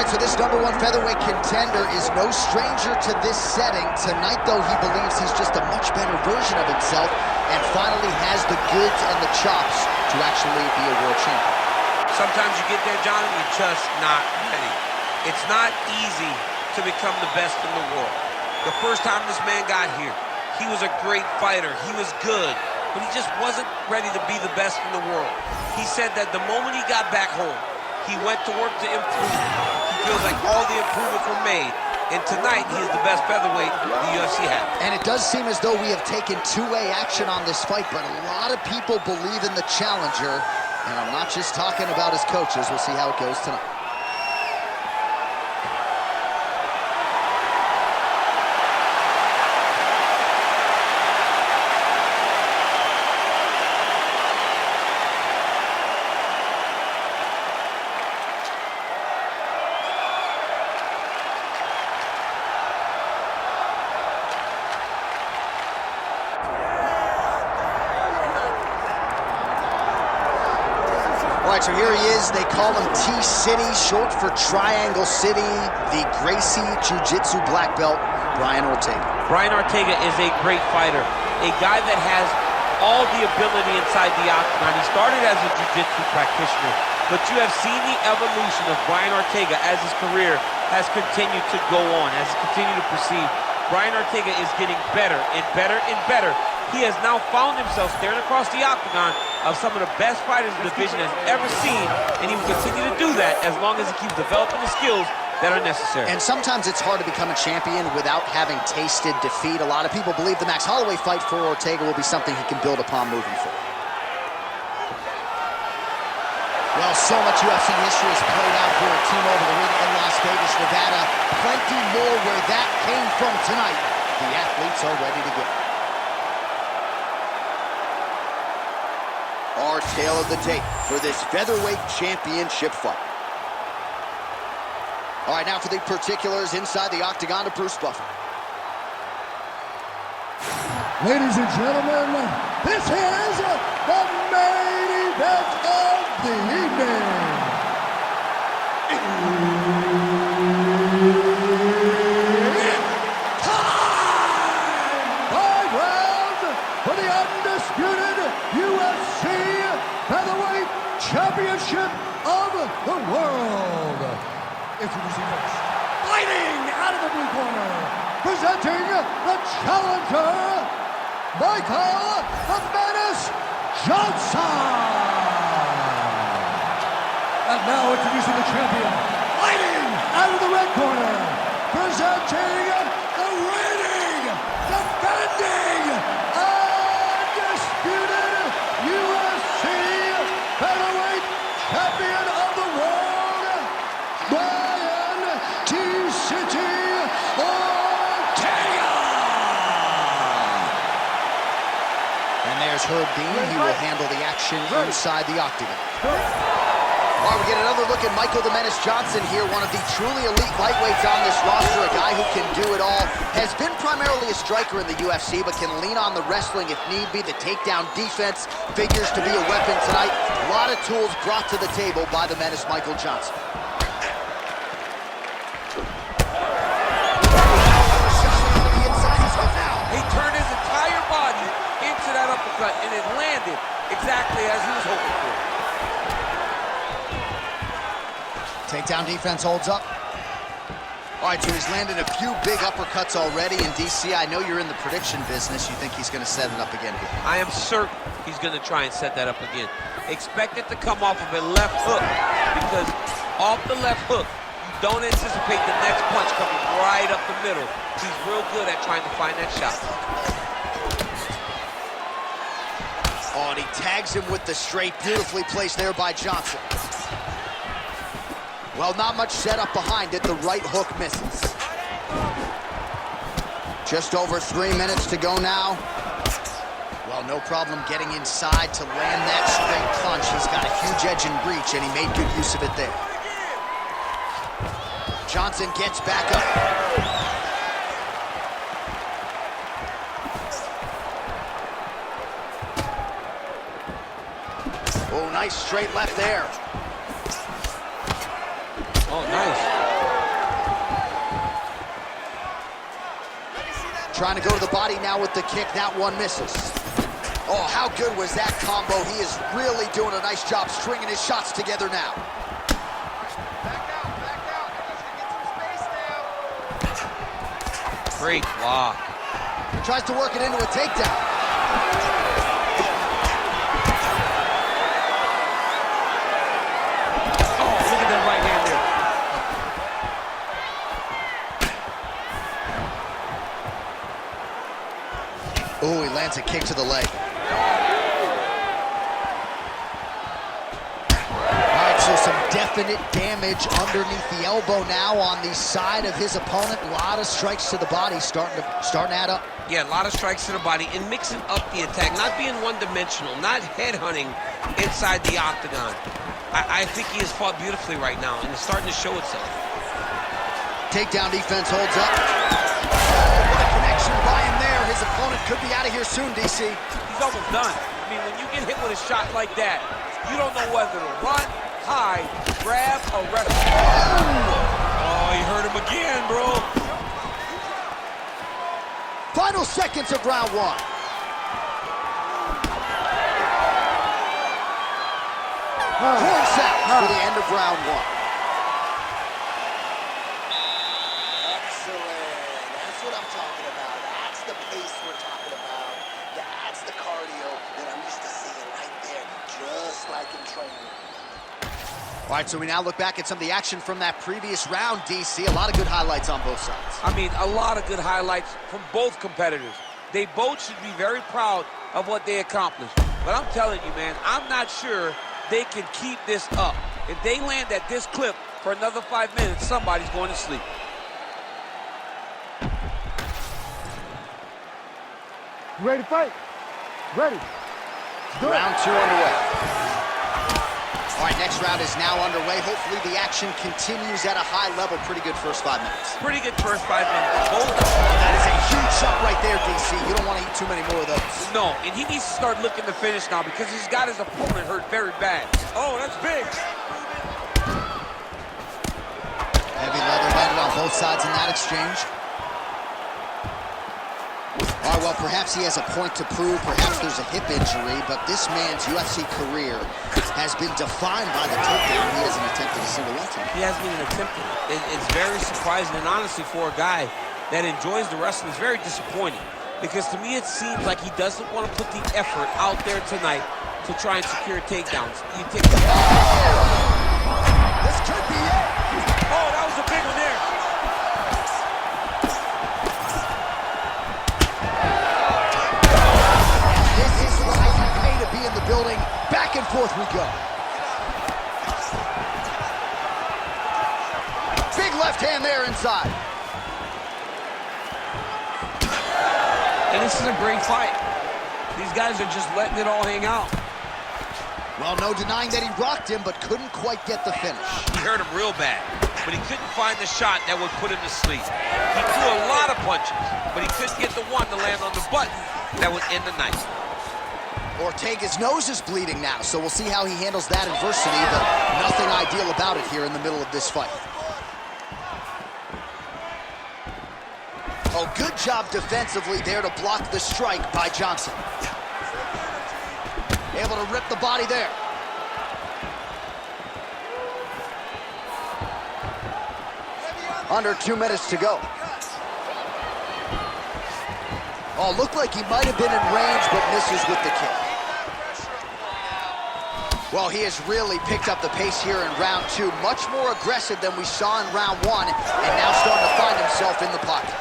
right, so this #1 featherweight contender is no stranger to this setting. Tonight, though, he believes he's just a much better version of himself and finally has the goods and the chops to actually be a world champion. Sometimes you get there, John, and you're just not ready. It's not easy to become the best in the world. The first time this man got here, he was a great fighter. He was good, but he just wasn't ready to be the best in the world. He said that the moment he got back home, he went to work to improve. He feels like all the improvements were made. And tonight, he is the best featherweight the UFC has. And it does seem as though we have taken two-way action on this fight, but a lot of people believe in the challenger. And I'm not just talking about his coaches. We'll see how it goes tonight. All right, so here he is. They call him T-City, short for Triangle City, the Gracie Jiu-Jitsu black belt, Brian Ortega. Brian Ortega is a great fighter, a guy that has all the ability inside the octagon. He started as a jiu-jitsu practitioner, but you have seen the evolution of Brian Ortega as his career has continued to go on, has continued to proceed. Brian Ortega is getting better and better and better. He has now found himself staring across the octagon of some of the best fighters the division has ever seen, and he will continue to do that as long as he keeps developing the skills that are necessary. And sometimes it's hard to become a champion without having tasted defeat. A lot of people believe the Max Holloway fight for Ortega will be something he can build upon moving forward. Well, so much UFC history has played out for a T-Mobile Arena in Las Vegas, Nevada. Plenty more where that came from tonight. The athletes are ready to go. Our tale of the tape for this featherweight championship fight. All right, now for the particulars inside the octagon of Bruce Buffer. Ladies and gentlemen, this is the main event of the evening. Time! 5 rounds for the undisputed UFC Featherweight Championship of the world. Introducing first, fighting out of the blue corner, presenting the challenger, Michael "The Menace" Johnson. And now introducing the champion, fighting out of the red corner, presenting the reigning, defending, undisputed UFC Featherweight Champion of the world, Brian T-City Ortega. And there's Herb Dean. He will handle the action inside the octagon. All right, we get another look at Michael "The Menace" Johnson here, one of the truly elite lightweights on this roster, a guy who can do it all. Has been primarily a striker in the UFC, but can lean on the wrestling if need be. The takedown defense figures to be a weapon tonight. A lot of tools brought to the table by "The Menace" Michael Johnson. He turned his entire body into that uppercut, and it landed exactly as he was hoping for. Takedown defense holds up. All right, so he's landed a few big uppercuts already. In DC, I know you're in the prediction business. You think he's going to set it up again here? I am certain he's going to try and set that up again. Expect it to come off of a left hook, because off the left hook, you don't anticipate the next punch coming right up the middle. He's real good at trying to find that shot. Oh, and he tags him with the straight. Beautifully placed there by Johnson. Well, not much setup behind it. The right hook misses. Just over 3 minutes to go now. Well, no problem getting inside to land that straight punch. He's got a huge edge in reach, and he made good use of it there. Johnson gets back up. Oh, nice straight left there. Oh, nice. Trying to go to the body now with the kick. That one misses. Oh, how good was that combo? He is really doing a nice job stringing his shots together now. Back out. Get some space now. Great block. Tries to work it into a takedown. Oh, look at that right hand there. Oh, he lands a kick to the leg. All right, so some definite damage underneath the elbow now on the side of his opponent. A lot of strikes to the body starting to add up. Yeah, a lot of strikes to the body and mixing up the attack, not being one-dimensional, not headhunting inside the octagon. I think he has fought beautifully right now, and it's starting to show itself. Takedown defense holds up. Oh, what a connection by him there. His opponent could be out of here soon, DC. He's almost done. I mean, when you get hit with a shot like that, you don't know whether to run, hide, grab, or wrestle. Oh, he hurt him again, bro. Final seconds of round one. 4 seconds for the end of round one. Excellent. That's what I'm talking about. That's the pace we're talking about. That's the cardio that I'm used to seeing right there, just like in training. All right, so we now look back at some of the action from that previous round, DC. A lot of good highlights on both sides. I mean, a lot of good highlights from both competitors. They both should be very proud of what they accomplished. But I'm telling you, man, I'm not sure they can keep this up. If they land at this clip for another 5 minutes, somebody's going to sleep. Ready to fight? Ready. Round two underway. All right, next round is now underway. Hopefully the action continues at a high level. Pretty good first 5 minutes. Pretty good first 5 minutes. Both. That is a huge shot right there, DC. You don't want to eat too many more of those. No, and he needs to start looking to finish now because he's got his opponent hurt very bad. Oh, that's big. Heavy leather landed on both sides in that exchange. All right, well, perhaps he has a point to prove. Perhaps there's a hip injury, but this man's UFC career has been defined by the takedown. He hasn't attempted a single one tonight. He hasn't even attempted it. It's very surprising, and honestly, for a guy that enjoys the wrestling, it's very disappointing. Because to me, it seems like he doesn't want to put the effort out there tonight to try and secure takedowns. You take the... This could be it. Oh, that was a big one there. This is why you pay to be in the building. Back and forth we go. Big left hand there inside. And this is a great fight. These guys are just letting it all hang out. Well, no denying that he rocked him, but couldn't quite get the finish. He hurt him real bad, but he couldn't find the shot that would put him to sleep. He threw a lot of punches, but he couldn't get the one to land on the button that would end the night. Ortega's nose is bleeding now, so we'll see how he handles that adversity, but nothing ideal about it here in the middle of this fight. Oh, good job defensively there to block the strike by Johnson. Able to rip the body there. Under 2 minutes to go. Oh, looked like he might have been in range, but misses with the kick. Well, he has really picked up the pace here in round two. Much more aggressive than we saw in round one, and now starting to find himself in the pocket.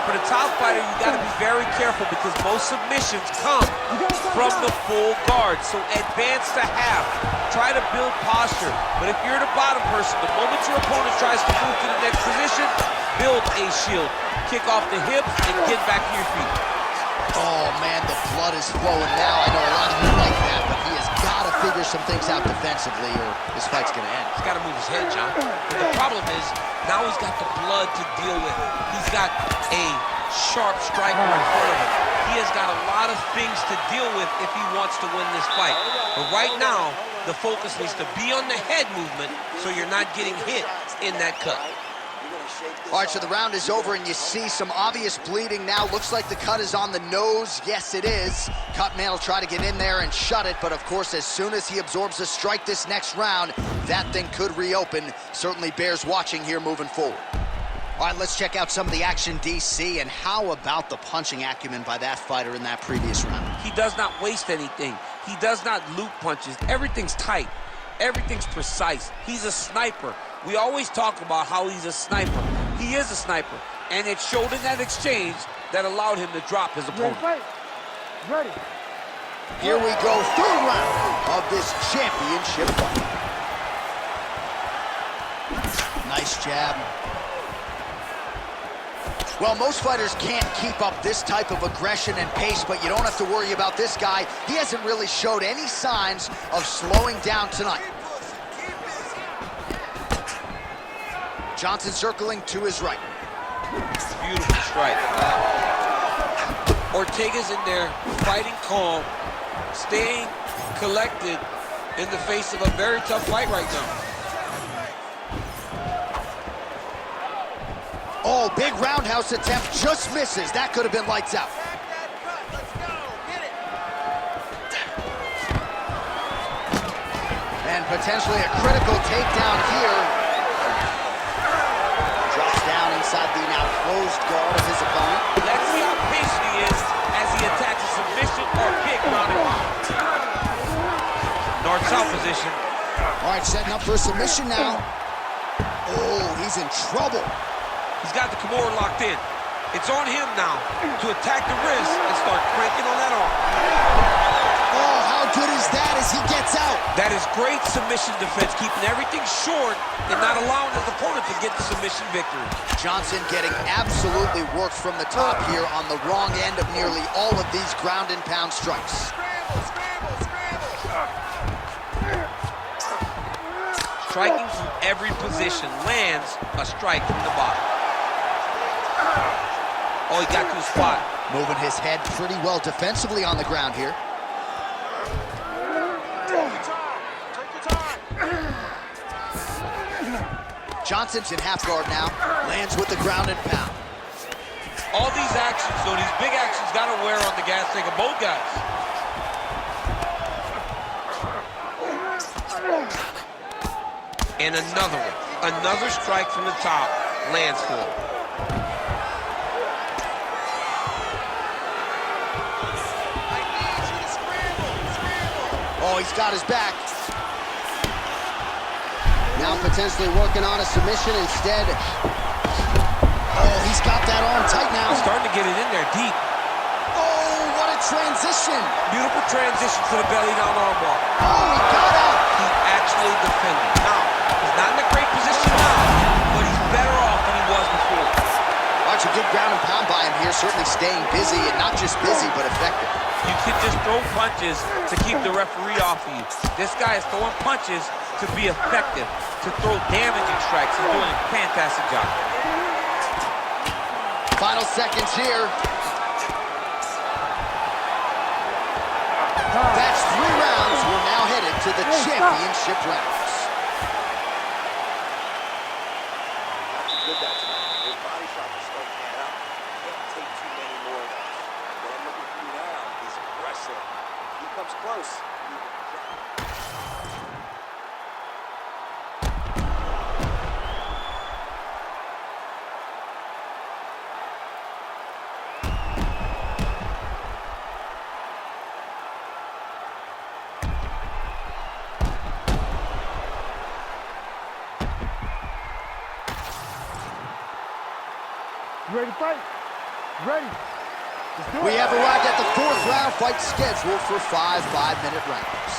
For the top fighter, you got to be very careful because most submissions come from the full guard. So advance to half. Try to build posture. But if you're the bottom person, the moment your opponent tries to move to the next position, build a shield. Kick off the hips and get back to your feet. Oh, man, the blood is flowing now. I know a lot of you like that, but he has got to figure some things out defensively or this fight's gonna end. He's got to move his head, John. But the problem is, now he's got the blood to deal with. He's got a sharp striker in front of him. He has got a lot of things to deal with if he wants to win this fight. But right now, the focus needs to be on the head movement so you're not getting hit in that cut. All right, so the round is over, and you see some obvious bleeding now. Looks like the cut is on the nose. Yes, it is. Cutman will try to get in there and shut it, but of course, as soon as he absorbs a strike this next round, that thing could reopen. Certainly bears watching here moving forward. All right, let's check out some of the action, DC, and how about the punching acumen by that fighter in that previous round? He does not waste anything. He does not loop punches. Everything's tight. Everything's precise. He's a sniper. We always talk about how he's a sniper. He is a sniper, and it showed in that exchange that allowed him to drop his opponent. Ready. Here we go, third round of this championship fight. Nice jab. Well, most fighters can't keep up this type of aggression and pace, but you don't have to worry about this guy. He hasn't really showed any signs of slowing down tonight. Johnson circling to his right. Beautiful strike. Ortega's in there, fighting calm, staying collected in the face of a very tough fight right now. Oh, big roundhouse attempt, just misses. That could have been lights out. And potentially a critical takedown here. Inside the now closed guard of his opponent. Let's see how patient he is as he attacks a submission or kick ground and pound. North-south position. All right, setting up for a submission now. Oh, he's in trouble. He's got the Kimura locked in. It's on him now to attack the wrist and start cranking on that arm. Oh, how good is that as he gets out? That is great submission defense, keeping everything short and not allowing his opponent to get the submission victory. Johnson getting absolutely worked from the top here on the wrong end of nearly all of these ground and pound strikes. Striking from every position, lands a strike from the bottom. Oh, he got to his spot. Moving his head pretty well defensively on the ground here. Johnson's in half guard now. Lands with the ground and pound. All these actions, though, these big actions got to wear on the gas tank of both guys. And another one. Another strike from the top. Lands for him. Oh, he's got his back. Now potentially working on a submission instead. Oh, he's got that arm tight now. He's starting to get it in there deep. Oh, what a transition. Beautiful transition to the belly down armbar. Oh, he got out. He actually defended. Now, he's not in a great position now, but he's better off than he was before. Watch a good ground and pound by him here, certainly staying busy, and not just busy, but effective. You can just throw punches to keep the referee off of you. This guy is throwing punches to be effective, to throw damaging strikes. He's doing a fantastic job. Final seconds here. That's 3 rounds. We're now headed to the championship rounds. Good that time. His body shot is starting to add up. Can't take too many more of those. What I'm looking for now is aggressive. He comes close. You ready to fight? Ready. We have arrived at the 4th round, fight scheduled for 5 5-minute rounds.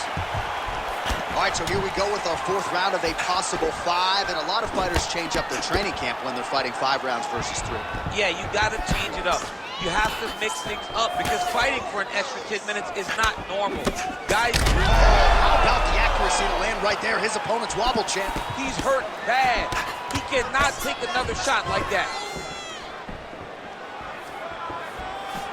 All right, so here we go with our 4th round of a possible 5, and a lot of fighters change up their training camp when they're fighting 5 rounds versus 3. Yeah, you got to change it up. You have to mix things up because fighting for an extra 10 minutes is not normal. Guys, how about the accuracy to land right there? His opponent's wobble, champ. he's hurt bad. He cannot take another shot like that.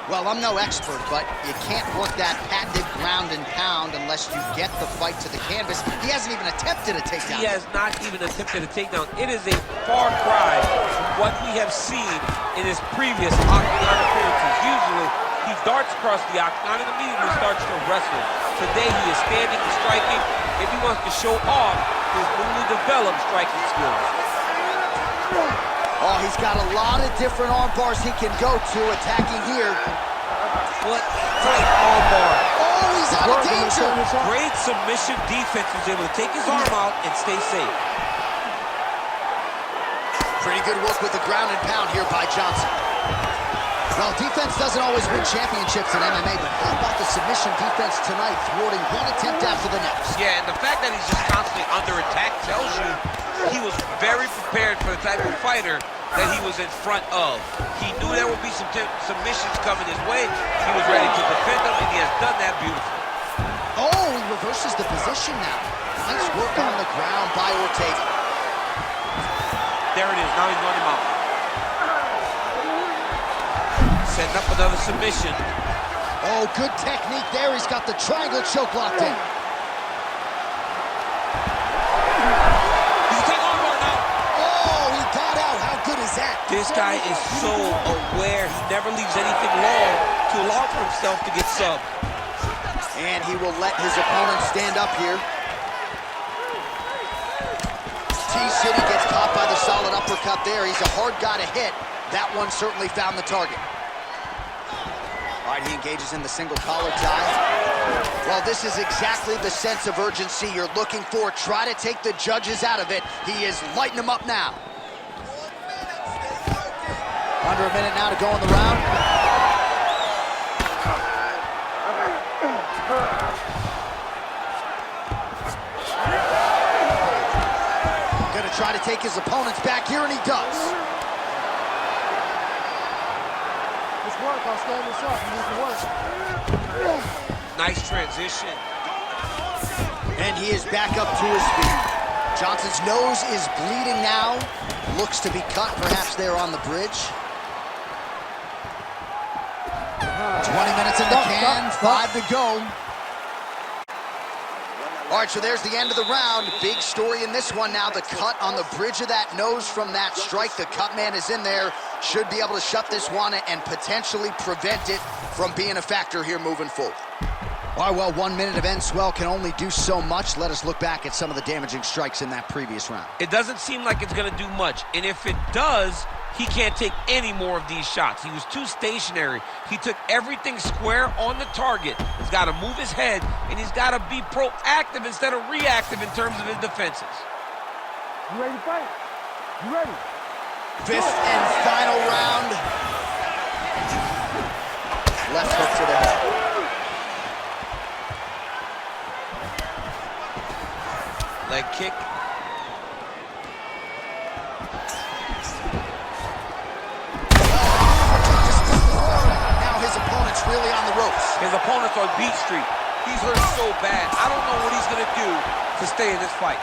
Well, I'm no expert, but you can't work that patented ground and pound unless you get the fight to the canvas. He hasn't even attempted a takedown. He has not even attempted a takedown. It is a far cry from what we have seen in his previous octagon appearances. Usually, he darts across the octagon and immediately starts to wrestle. Today, he is standing and striking, and he wants to show off his newly developed striking skills. Oh, he's got a lot of different arm bars he can go to, attacking here. What tight arm bar. Oh, he's out of danger. Great submission defense. He's able to take his arm out and stay safe. Pretty good work with the ground and pound here by Johnson. Well, defense doesn't always win championships in MMA, but how about the submission defense tonight, thwarting one attempt after the next? Yeah, and the fact that he's just constantly under attack tells you he was very prepared for the type of fighter that he was in front of. He knew there would be some submissions coming his way. He was ready to defend them, and he has done that beautifully. Oh, he reverses the position now. Nice work on the ground by Ortega. There it is. Now he's going to mount. Setting up another submission. Oh, good technique there. He's got the triangle choke locked in. This guy is so aware. He never leaves anything long to allow for himself to get subbed. And he will let his opponent stand up here. T-City gets caught by the solid uppercut there. He's a hard guy to hit. That one certainly found the target. All right, he engages in the single collar tie. Well, this is exactly the sense of urgency you're looking for. Try to take the judges out of it. He is lighting them up now. Under a minute now to go in the round. Gonna try to take his opponents back here, and he does. This work, I'll stand this up. You need to work. Nice transition. And he is back up to his feet. Johnson's nose is bleeding now. Looks to be cut, perhaps there on the bridge. 20 minutes in the can, 5 to go. All right, so there's the end of the round. Big story in this one now. The cut on the bridge of that nose from that strike. The cut man is in there. Should be able to shut this one and potentially prevent it from being a factor here moving forward. All right, well, 1 minute of end swell can only do so much. Let us look back at some of the damaging strikes in that previous round. It doesn't seem like it's going to do much. And if it does, he can't take any more of these shots. He was too stationary. He took everything square on the target. He's got to move his head, and he's got to be proactive instead of reactive in terms of his defenses. You ready to fight? You ready? Fifth and final round. Left hook to the head. Leg kick. Really on the ropes. His opponent's on Beat Street. He's hurt so bad. I don't know what he's going to do to stay in this fight.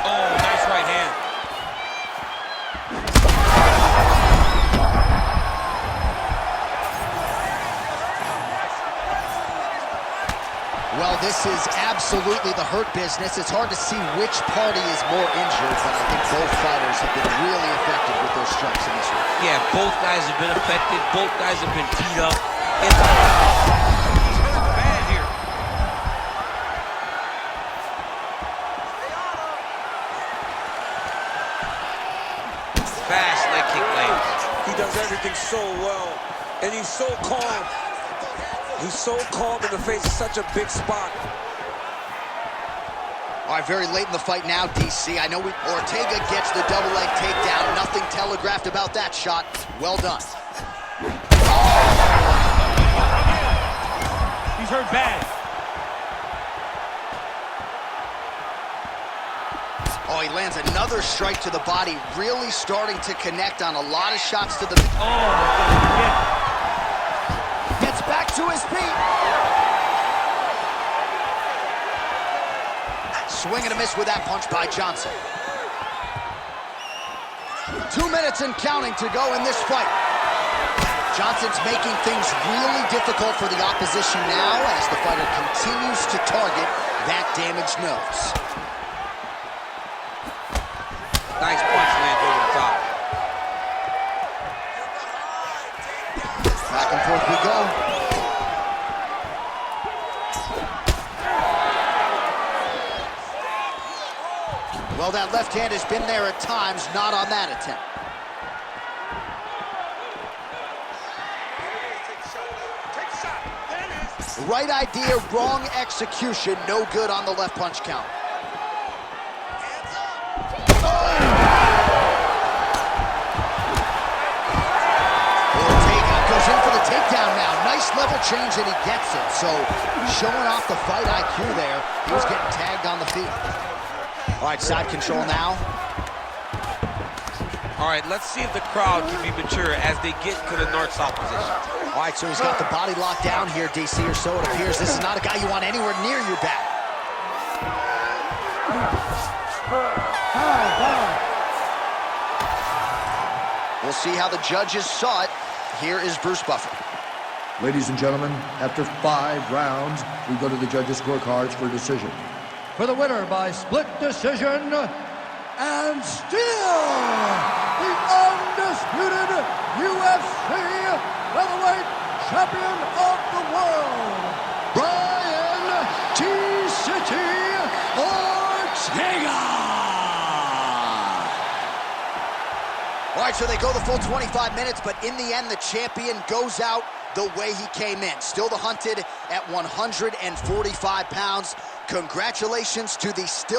Oh, nice right hand. Well, this is absolutely the hurt business. It's hard to see which party is more injured, but I think both fighters have been really effective with those strikes in this one. Yeah, both guys have been affected. Both guys have been teed up. He's hurt bad here. Fast leg kick lands. He does everything so well, and he's so calm. He's so calm in the face of such a big spot. All right, very late in the fight now, DC. I know Ortega gets the double leg takedown. Nothing telegraphed about that shot. Well done. He's hurt bad. Oh, he lands another Another strike to the body, really starting to connect on a lot of shots to the... Gets back to his feet. Swing and a miss with that punch by Johnson. 2 minutes and counting to go in this fight. Johnson's making things really difficult for the opposition now as the fighter continues to target that damaged nose. Nice punch lands over the top. Back and forth we go. Well, that left hand has been there at times, not on that attempt. Right idea, wrong execution. No good on the left punch count. Ortega goes in for the takedown now. Nice level change, and he gets it. So, showing off the fight IQ there. He was getting tagged on the feet. All right, side control now. All right, let's see if the crowd can be mature as they get to the north-south position. All right, so he's got the body locked down here, DC, or so it appears. This is not a guy you want anywhere near your back. We'll see how the judges saw it. Here is Bruce Buffer. Ladies and gentlemen, after 5 rounds, we go to the judges' scorecards for decision. For the winner by split decision, and still the undisputed UFC featherweight champion of the world, Brian T-City Ortega! All right, so they go the full 25 minutes, but in the end, the champion goes out the way he came in. Still the hunted at 145 pounds. Congratulations to the still